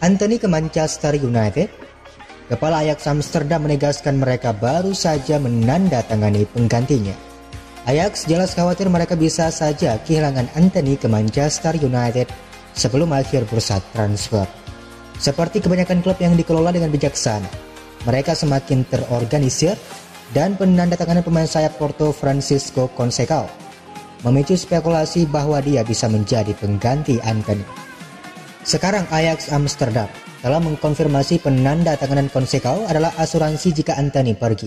Antony ke Manchester United? Kepala Ajax Amsterdam menegaskan mereka baru saja menandatangani penggantinya. Ajax jelas khawatir mereka bisa saja kehilangan Antony ke Manchester United sebelum akhir bursa transfer. Seperti kebanyakan klub yang dikelola dengan bijaksana, mereka semakin terorganisir dan penandatanganan pemain sayap Porto Francisco Conceição memicu spekulasi bahwa dia bisa menjadi pengganti Antony. Sekarang Ajax Amsterdam telah mengkonfirmasi penandatanganan Conceição adalah asuransi jika Antony pergi,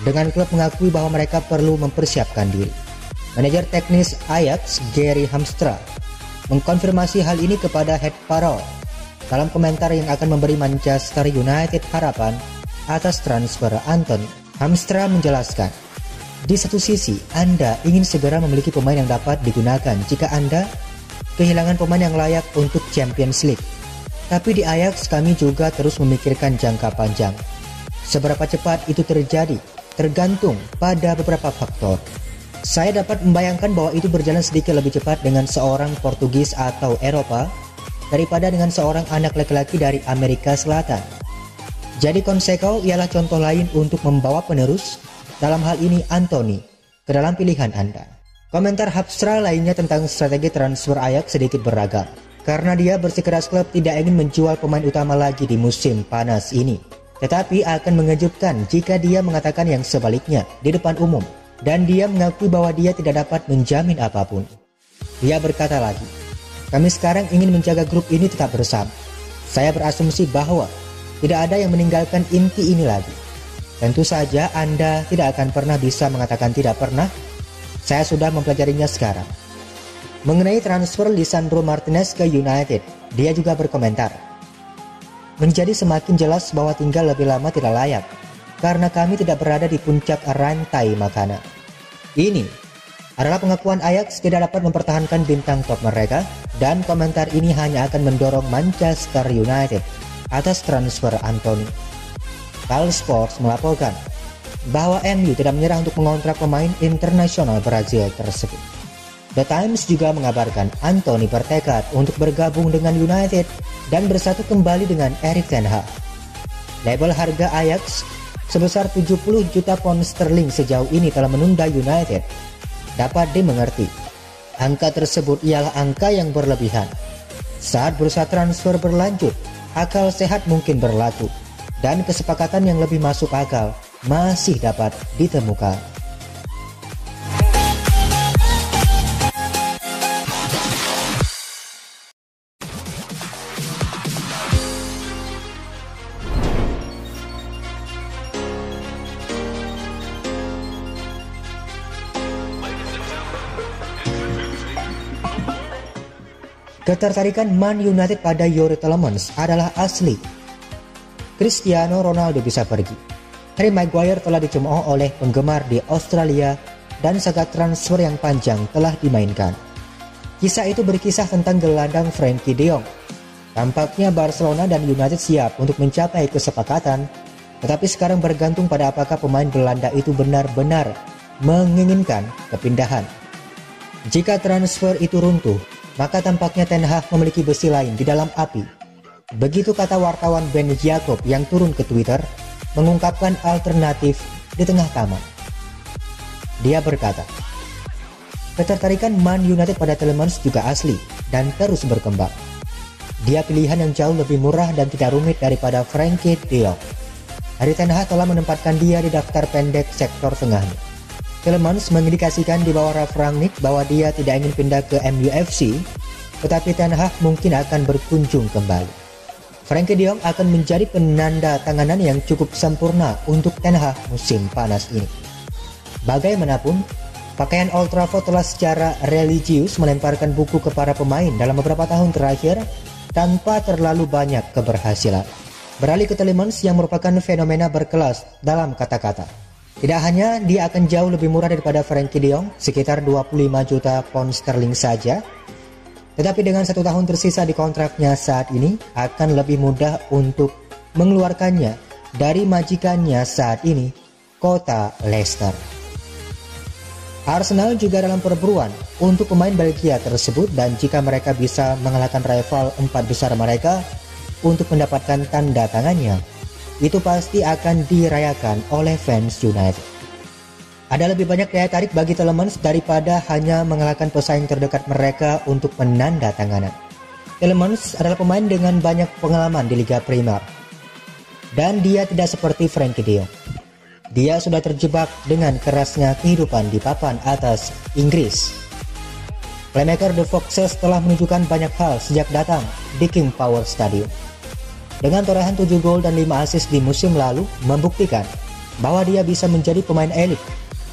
dengan klub mengakui bahwa mereka perlu mempersiapkan diri. Manajer teknis Ajax, Gary Hamstra, mengkonfirmasi hal ini kepada Head Parole dalam komentar yang akan memberi Manchester United harapan atas transfer Antony. Hamstra menjelaskan, di satu sisi Anda ingin segera memiliki pemain yang dapat digunakan jika Anda kehilangan pemain yang layak untuk Champions League. Tapi di Ajax kami juga terus memikirkan jangka panjang. Seberapa cepat itu terjadi tergantung pada beberapa faktor. Saya dapat membayangkan bahwa itu berjalan sedikit lebih cepat dengan seorang Portugis atau Eropa daripada dengan seorang anak laki-laki dari Amerika Selatan. Jadi Conceição ialah contoh lain untuk membawa penerus, dalam hal ini Antony, ke dalam pilihan Anda. Komentar Hamstra lainnya tentang strategi transfer Ajax sedikit beragam, karena dia bersikeras klub tidak ingin menjual pemain utama lagi di musim panas ini. Tetapi akan mengejutkan jika dia mengatakan yang sebaliknya di depan umum, dan dia mengakui bahwa dia tidak dapat menjamin apapun. Dia berkata lagi, kami sekarang ingin menjaga grup ini tetap bersama. Saya berasumsi bahwa tidak ada yang meninggalkan inti ini lagi. Tentu saja Anda tidak akan pernah bisa mengatakan tidak pernah. Saya sudah mempelajarinya sekarang. Mengenai transfer Lisandro Martinez ke United, dia juga berkomentar, menjadi semakin jelas bahwa tinggal lebih lama tidak layak, karena kami tidak berada di puncak rantai makanan. Ini adalah pengakuan Ajax tidak dapat mempertahankan bintang top mereka, dan komentar ini hanya akan mendorong Manchester United atas transfer Antony. Tal Sports melaporkan bahwa MU tidak menyerah untuk mengontrak pemain internasional Brazil tersebut. The Times juga mengabarkan Antony bertekad untuk bergabung dengan United dan bersatu kembali dengan Erik ten Hag. Label harga Ajax sebesar 70 juta pound sterling sejauh ini telah menunda United. Dapat dimengerti, angka tersebut ialah angka yang berlebihan. Saat bursa transfer berlanjut, akal sehat mungkin berlaku, dan kesepakatan yang lebih masuk akal masih dapat ditemukan. Ketertarikan Man United pada Yuri Tielemans adalah asli. Cristiano Ronaldo bisa pergi. Harry Maguire telah dicemooh oleh penggemar di Australia dan saga transfer yang panjang telah dimainkan. Kisah itu berkisah tentang gelandang Frenkie de Jong. Tampaknya Barcelona dan United siap untuk mencapai kesepakatan, tetapi sekarang bergantung pada apakah pemain Belanda itu benar-benar menginginkan kepindahan. Jika transfer itu runtuh, maka tampaknya Ten Hag memiliki besi lain di dalam api. Begitu kata wartawan Ben Jacob yang turun ke Twitter mengungkapkan alternatif di tengah taman. Dia berkata, ketertarikan Man United pada Tielemans juga asli dan terus berkembang. Dia pilihan yang jauh lebih murah dan tidak rumit daripada Frenkie de Jong. Harry Ten Hag telah menempatkan dia di daftar pendek sektor tengahnya. Tielemans mengindikasikan di bawah Ralf Rangnick bahwa dia tidak ingin pindah ke MUFC, tetapi Ten Hag mungkin akan berkunjung kembali. Frenkie de Jong akan menjadi penanda tanganan yang cukup sempurna untuk Ten Hag musim panas ini. Bagaimanapun, pakaian Old Trafford telah secara religius melemparkan buku ke para pemain dalam beberapa tahun terakhir tanpa terlalu banyak keberhasilan. Beralih ke Tielemans yang merupakan fenomena berkelas dalam kata-kata. Tidak hanya dia akan jauh lebih murah daripada Frenkie de Jong, sekitar 25 juta pound sterling saja, tetapi dengan 1 tahun tersisa di kontraknya saat ini, akan lebih mudah untuk mengeluarkannya dari majikannya saat ini, kota Leicester. Arsenal juga dalam perburuan untuk pemain Belgia tersebut, dan jika mereka bisa mengalahkan rival 4 besar mereka, untuk mendapatkan tanda tangannya, itu pasti akan dirayakan oleh fans United. Ada lebih banyak daya tarik bagi Tielemans daripada hanya mengalahkan pesaing terdekat mereka untuk menandatanganan. Tielemans adalah pemain dengan banyak pengalaman di Liga Primer. Dan dia tidak seperti Frenkie de Jong. Dia sudah terjebak dengan kerasnya kehidupan di papan atas Inggris. Playmaker The Foxes telah menunjukkan banyak hal sejak datang di King Power Stadium. Dengan torehan 7 gol dan 5 assist di musim lalu membuktikan bahwa dia bisa menjadi pemain elit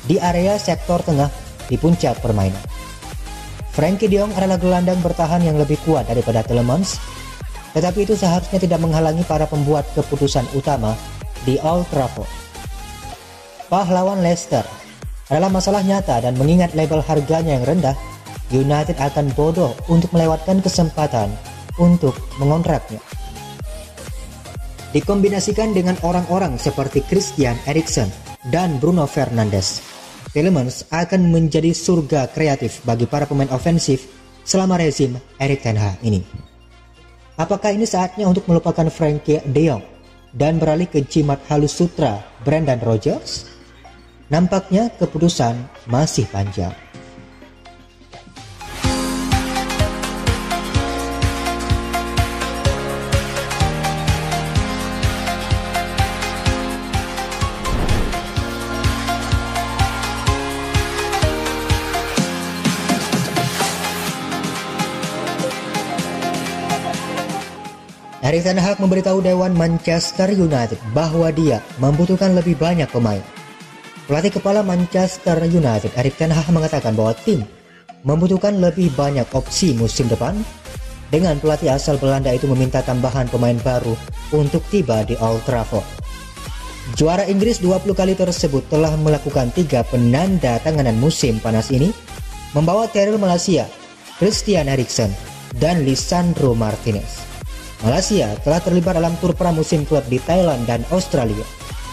di area sektor tengah di puncak permainan. Frenkie de Jong adalah gelandang bertahan yang lebih kuat daripada Tielemans, tetapi itu seharusnya tidak menghalangi para pembuat keputusan utama di Old Trafford. Pahlawan Leicester adalah masalah nyata, dan mengingat label harganya yang rendah, United akan bodoh untuk melewatkan kesempatan untuk mengontraknya. Dikombinasikan dengan orang-orang seperti Christian Eriksen dan Bruno Fernandes, Tielemans akan menjadi surga kreatif bagi para pemain ofensif selama rezim Erik ten Hag ini. Apakah ini saatnya untuk melupakan Frenkie de Jong dan beralih ke jimat halus sutra Brendan Rodgers? Nampaknya keputusan masih panjang. Erik ten Hag memberitahu Dewan Manchester United bahwa dia membutuhkan lebih banyak pemain. Pelatih kepala Manchester United, Erik ten Hag, mengatakan bahwa tim membutuhkan lebih banyak opsi musim depan, dengan pelatih asal Belanda itu meminta tambahan pemain baru untuk tiba di Old Trafford. Juara Inggris 20 kali tersebut telah melakukan 3 penandatanganan musim panas ini, membawa Tyrell Malacia, Christian Eriksen, dan Lisandro Martinez. Malacia telah terlibat dalam tur pramusim klub di Thailand dan Australia,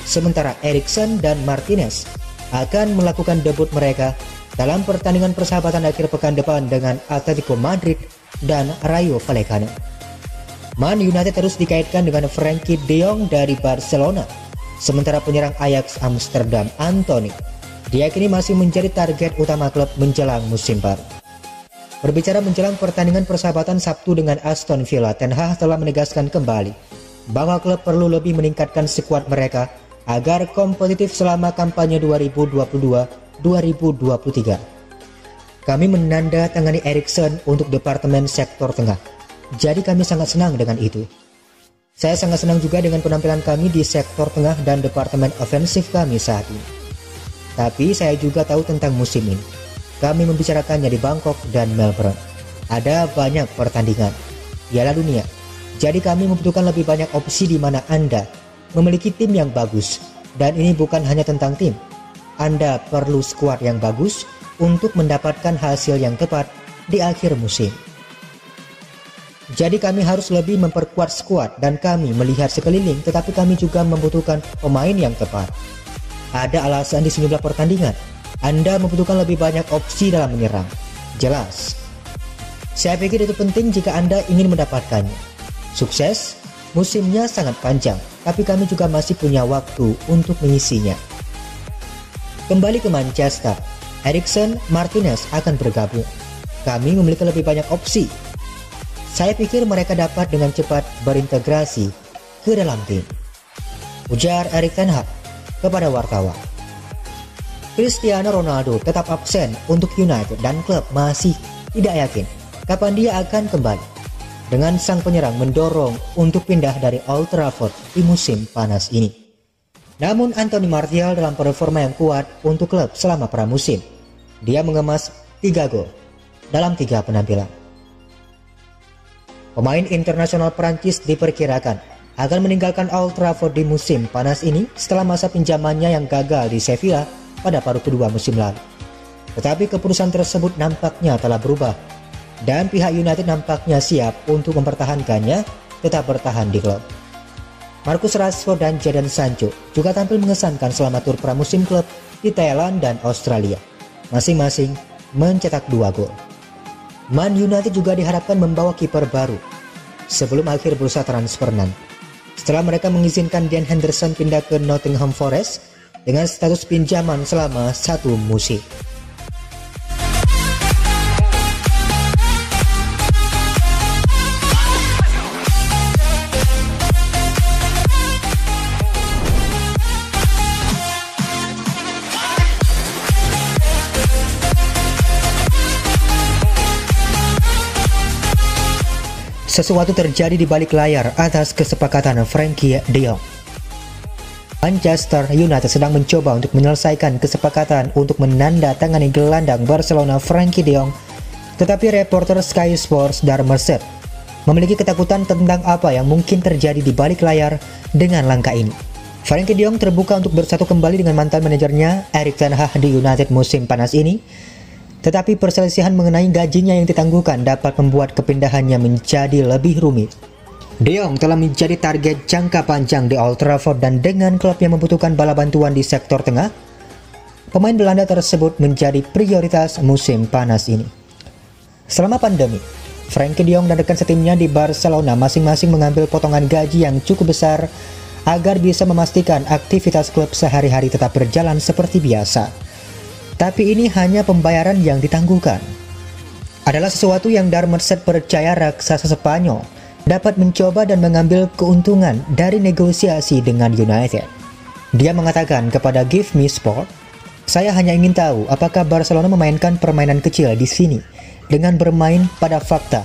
sementara Eriksen dan Martinez akan melakukan debut mereka dalam pertandingan persahabatan akhir pekan depan dengan Atletico Madrid dan Rayo Vallecano. Man United terus dikaitkan dengan Frenkie de Jong dari Barcelona, sementara penyerang Ajax Amsterdam Anthony diyakini masih menjadi target utama klub menjelang musim baru. Berbicara menjelang pertandingan persahabatan Sabtu dengan Aston Villa, Ten Hag telah menegaskan kembali bahwa klub perlu lebih meningkatkan skuad mereka agar kompetitif selama kampanye 2022-2023. Kami menandatangani Eriksen untuk departemen sektor tengah, jadi kami sangat senang dengan itu. Saya sangat senang juga dengan penampilan kami di sektor tengah dan departemen ofensif kami saat ini. Tapi saya juga tahu tentang musim ini. Kami membicarakannya di Bangkok dan Melbourne. Ada banyak pertandingan, Piala Dunia. Jadi kami membutuhkan lebih banyak opsi di mana Anda memiliki tim yang bagus. Dan ini bukan hanya tentang tim. Anda perlu skuad yang bagus untuk mendapatkan hasil yang tepat di akhir musim. Jadi kami harus lebih memperkuat skuad dan kami melihat sekeliling, tetapi kami juga membutuhkan pemain yang tepat. Ada alasan di sejumlah pertandingan. Anda membutuhkan lebih banyak opsi dalam menyerang. Jelas. Saya pikir itu penting jika Anda ingin mendapatkannya. Sukses, musimnya sangat panjang, tapi kami juga masih punya waktu untuk mengisinya. Kembali ke Manchester, Eriksen, Martinez akan bergabung. Kami memiliki lebih banyak opsi. Saya pikir mereka dapat dengan cepat berintegrasi ke dalam tim, ujar Erik ten Hag kepada wartawan. Cristiano Ronaldo tetap absen untuk United dan klub masih tidak yakin kapan dia akan kembali, dengan sang penyerang mendorong untuk pindah dari Old Trafford di musim panas ini. Namun Anthony Martial dalam performa yang kuat untuk klub selama pramusim. Dia mengemas 3 gol dalam 3 penampilan. Pemain internasional Prancis diperkirakan akan meninggalkan Old Trafford di musim panas ini setelah masa pinjamannya yang gagal di Sevilla pada paruh kedua musim lalu. Tetapi keputusan tersebut nampaknya telah berubah dan pihak United nampaknya siap untuk mempertahankannya tetap bertahan di klub. Marcus Rashford dan Jadon Sancho juga tampil mengesankan selama tur pramusim klub di Thailand dan Australia, masing-masing mencetak 2 gol. Man United juga diharapkan membawa kiper baru. sebelum akhir bursa transfer nanti. Setelah mereka mengizinkan Dean Henderson pindah ke Nottingham Forest dengan status pinjaman selama 1 musim. Sesuatu terjadi di balik layar atas kesepakatan Frenkie de Jong. Manchester United sedang mencoba untuk menyelesaikan kesepakatan untuk menandatangani gelandang Barcelona Frenkie de Jong, tetapi reporter Sky Sports Darmstadt memiliki ketakutan tentang apa yang mungkin terjadi di balik layar dengan langkah ini. Frenkie de Jong terbuka untuk bersatu kembali dengan mantan manajernya Erik ten Hag di United musim panas ini, tetapi perselisihan mengenai gajinya yang ditangguhkan dapat membuat kepindahannya menjadi lebih rumit. De Jong telah menjadi target jangka panjang di Old Trafford dan dengan klub yang membutuhkan bala bantuan di sektor tengah, pemain Belanda tersebut menjadi prioritas musim panas ini. Selama pandemi, Frenkie de Jong dan rekan setimnya di Barcelona masing-masing mengambil potongan gaji yang cukup besar agar bisa memastikan aktivitas klub sehari-hari tetap berjalan seperti biasa. Tapi ini hanya pembayaran yang ditangguhkan. Adalah sesuatu yang Darmstadt percaya raksasa Spanyol dapat mencoba dan mengambil keuntungan dari negosiasi dengan United. Dia mengatakan kepada Give Me Sport, "Saya hanya ingin tahu apakah Barcelona memainkan permainan kecil di sini dengan bermain pada fakta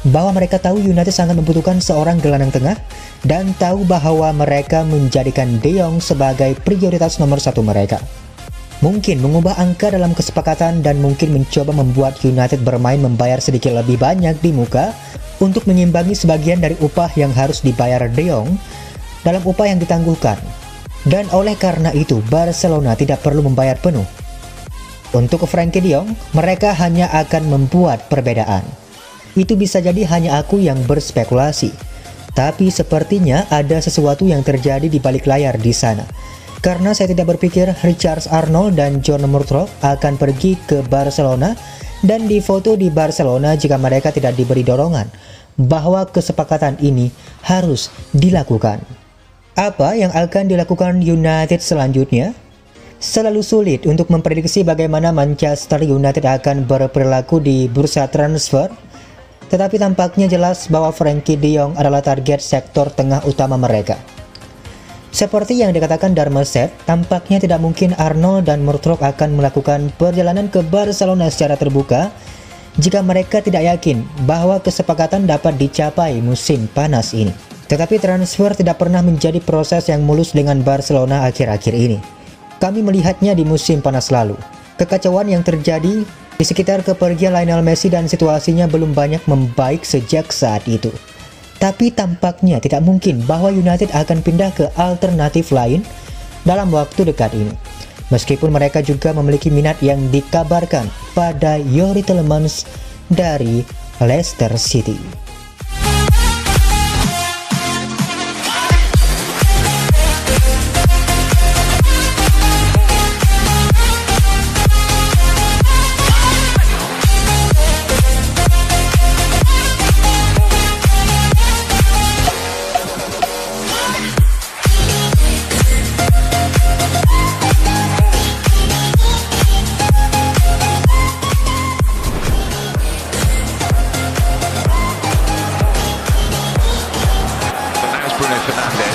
bahwa mereka tahu United sangat membutuhkan seorang gelandang tengah dan tahu bahwa mereka menjadikan De Jong sebagai prioritas nomor 1 mereka. Mungkin mengubah angka dalam kesepakatan dan mungkin mencoba membuat United bermain membayar sedikit lebih banyak di muka untuk menyimbangi sebagian dari upah yang harus dibayar De Jong dalam upah yang ditangguhkan. Dan oleh karena itu Barcelona tidak perlu membayar penuh. Untuk Frenkie de Jong, mereka hanya akan membuat perbedaan. Itu bisa jadi hanya aku yang berspekulasi, tapi sepertinya ada sesuatu yang terjadi di balik layar di sana. Karena saya tidak berpikir Richard Arnold dan John Murtough akan pergi ke Barcelona dan difoto di Barcelona jika mereka tidak diberi dorongan bahwa kesepakatan ini harus dilakukan. Apa yang akan dilakukan United selanjutnya? Selalu sulit untuk memprediksi bagaimana Manchester United akan berperilaku di bursa transfer, tetapi tampaknya jelas bahwa Frenkie de Jong adalah target sektor tengah utama mereka. Seperti yang dikatakan Darmstadt, tampaknya tidak mungkin Arnold dan Murtough akan melakukan perjalanan ke Barcelona secara terbuka jika mereka tidak yakin bahwa kesepakatan dapat dicapai musim panas ini. Tetapi transfer tidak pernah menjadi proses yang mulus dengan Barcelona akhir-akhir ini. Kami melihatnya di musim panas lalu. Kekacauan yang terjadi di sekitar kepergian Lionel Messi dan situasinya belum banyak membaik sejak saat itu. Tapi tampaknya tidak mungkin bahwa United akan pindah ke alternatif lain dalam waktu dekat ini. Meskipun mereka juga memiliki minat yang dikabarkan pada Youri Tielemans dari Leicester City.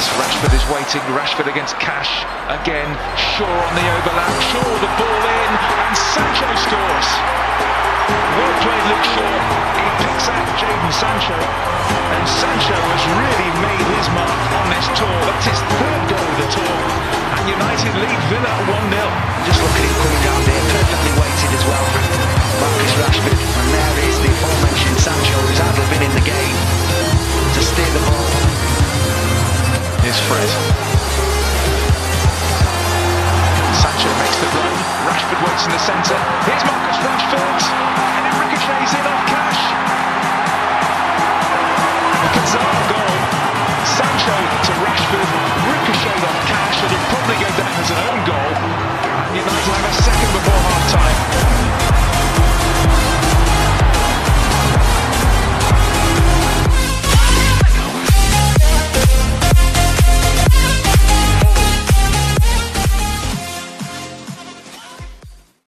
Rashford is waiting, Rashford against Cash, again, Shaw on the overlap, Shaw the ball in, and Sancho scores. Well played Luke Shaw, he picks out Jadon Sancho, and Sancho has really made his mark on this tour. That's his 3rd goal of the tour, and United lead Villa 1-0. Just look at him coming down there, perfectly weighted as well. Marcus Rashford, and there is the aforementioned Sancho, who's hardly been in the game to steer the ball. Here's Fred. Sancho makes the run. Rashford waits in the centre. Here's Marcus Rashford. And it ricochets in off Cash.